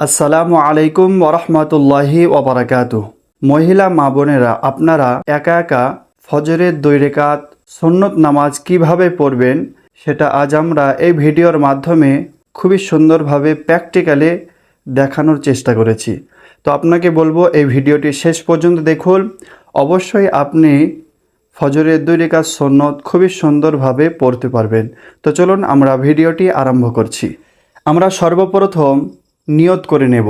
আসসালামু আলাইকুম ওরহমতুল্লাহি ওবরাকাতুহ। মহিলা মা বোনেরা, আপনারা একা একা ফজরের 2 রাকাত সুন্নত নামাজ কিভাবে পড়বেন সেটা আজ আমরা এই ভিডিওর মাধ্যমে খুবই সুন্দরভাবে প্র্যাকটিক্যালি দেখানোর চেষ্টা করেছি। তো আপনাকে বলবো এই ভিডিওটি শেষ পর্যন্ত দেখুন। অবশ্যই আপনি ফজরের 2 রাকাত সুন্নত খুবই সুন্দরভাবে পড়তে পারবেন। তো চলুন আমরা ভিডিওটি আরম্ভ করছি। আমরা সর্বপ্রথম নিয়ত করে নেব।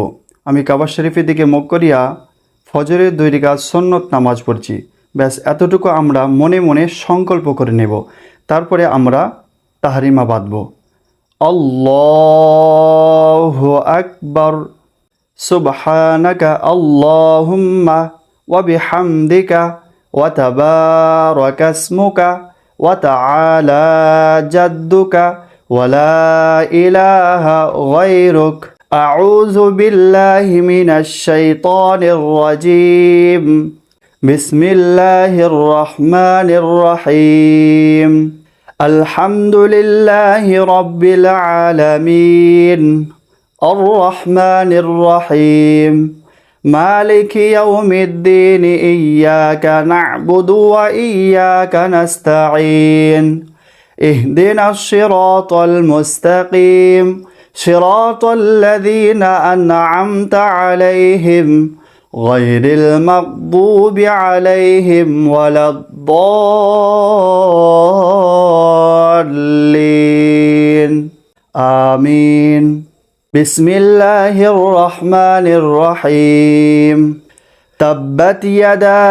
আমি কাবা শরীফের দিকে মুখ করিয়া ফজরের 2 রাকাত সুন্নত নামাজ পড়ছি। ব্যাস এতটুকু আমরা মনে মনে সংকল্প করে নেব। তারপরে আমরা তাহরিমা বাঁধব। আল্লাহু আকবার, সুবহানাকা আল্লাহুম্মা ওয়া বিহামদিকা ওয়া তাবারাকা ইসমুকা ওয়া তাআলা জাদ্দুকা ওয়া লা ইলাহা গায়রুক। আউযু বিল্লাহি মিনাশ শাইতানির রাজীম। বিসমিল্লাহির রহমানির রহিম। আলহামদুলিল্লাহি রাব্বিল আলামিন। আর রহমানির রহিম। মালিকি ইয়াউমিদ্দিন। ইয়্যাকা না'বুদু ওয়া ইয়্যাকা নাস্তাঈন। ইহদিনাশ সিরাতাল মুস্তাকিম। صراط الذين أنعمت عليهم غير المغضوب عليهم ولا الضالين آمين. بسم الله الرحمن الرحيم. تبت يدا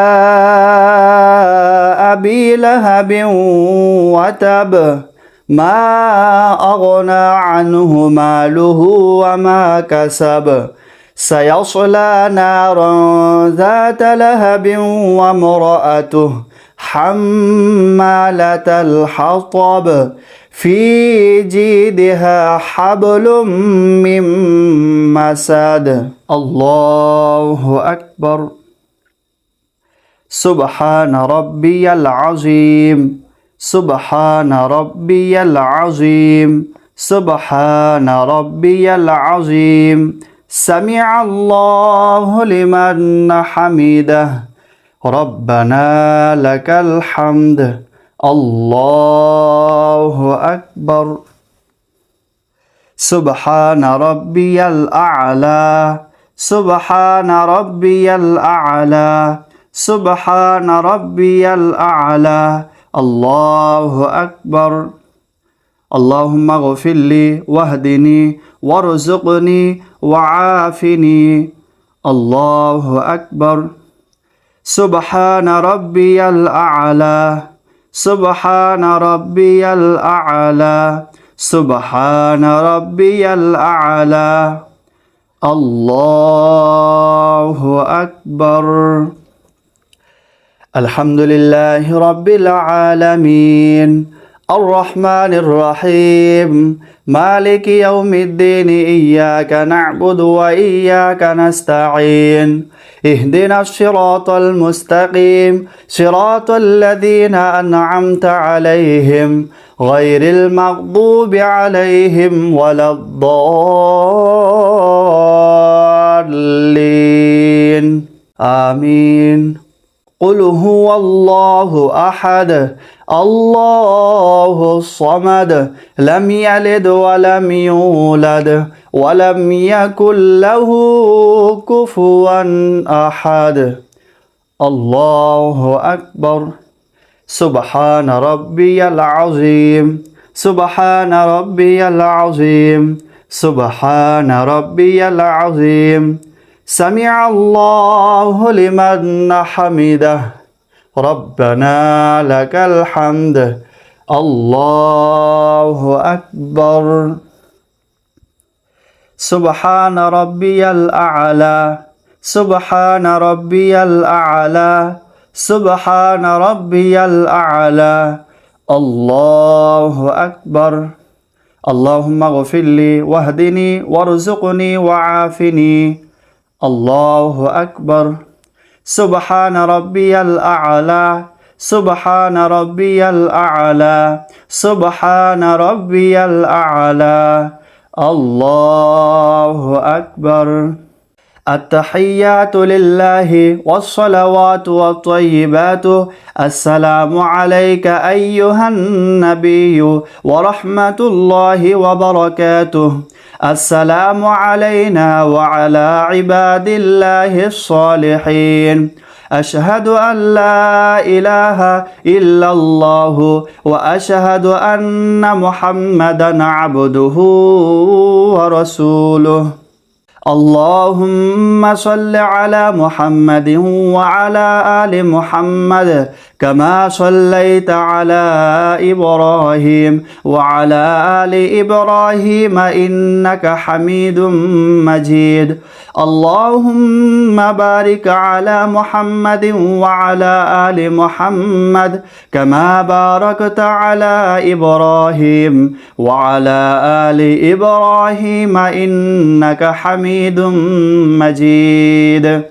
أبي لهب وتب ما أغنى عنه ماله وما كسب سيصلى نارا ذات لهب وامرأته حمالة الحطب في جيدها حبل من مسد. الله أكبر. سبحان ربي العظيم. سبحان ربي العظيم. سبحان ربي العظيم. سمع الله لمن حمده. ربنا لك الحمد. الله أكبر. سبحان ربي الأعلى. سبحان ربي الأعلى. سبحان ربي الأعلى. الله أكبر. اللهم اغفر لي واهدني وارزقني وعافني. الله أكبر. سبحان ربي الأعلى. سبحان ربي الأعلى. سبحان ربي الأعلى. الله أكبر. الحمد لله رب العالمين. الرحمن الرحيم. مالك يوم الدين. إياك نعبد وإياك نستعين. اهدنا الصراط المستقيم. صراط الذين أنعمت عليهم غير المغضوب عليهم ولا الضالين آمين. قل هو الله أحد الله الصمد لم يلد ولم يولد ولم يكن له كفوا أحد. الله أكبر. سبحان ربي العظيم. سبحان ربي العظيم. سبحان ربي العظيم. سمع الله لمن حمده. ربنا لك الحمد. الله أكبر. سبحان ربي الأعلى. سبحان ربي الأعلى. سبحان ربي الأعلى. الله أكبر. اللهم اغفر لي واهدني وارزقني وعافني. الله أكبر. سبحان ربي الأعلى. سبحان ربي الأعلى. سبحان ربي الأعلى. আল্লাহু আকবার। التحيات لله والصلوات والطيبات السلام عليك أيها النبي ورحمة الله وبركاته السلام علينا وعلى عباد الله الصالحين أشهد أن لا إله إلا الله وأشهد أن محمدا عبده ورسوله اللهم صل على محمد وعلى آل محمد كما صليت على إبراهيم وعلى آل إبراهيم إنك حميد مجيد اللهم بارك على محمد وعلى آل محمد كما باركت على إبراهيم وعلى آل إبراهيم إنك حميد مجيد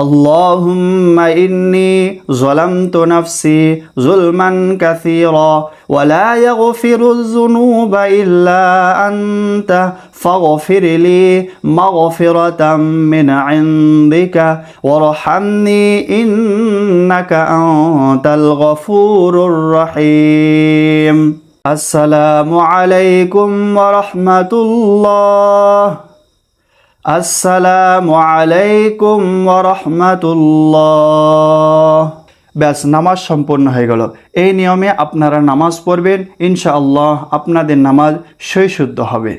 اللهم إني ظلمت نفسي ظلما كثيرا ولا يغفر الذنوب إلا أنت فاغفر لي مغفرة من عندك وارحمني إنك أنت الغفور الرحيم السلام عليكم ورحمة الله আসসালামু আলাইকুম ওয়া রাহমাতুল্লাহ। ব্যাস, নামাজ সম্পূর্ণ হয়ে গেল। এই নিয়মে আপনারা নামাজ পড়বেন, ইনশাআল্লাহ আপনাদের নামাজ সই শুদ্ধ হবে।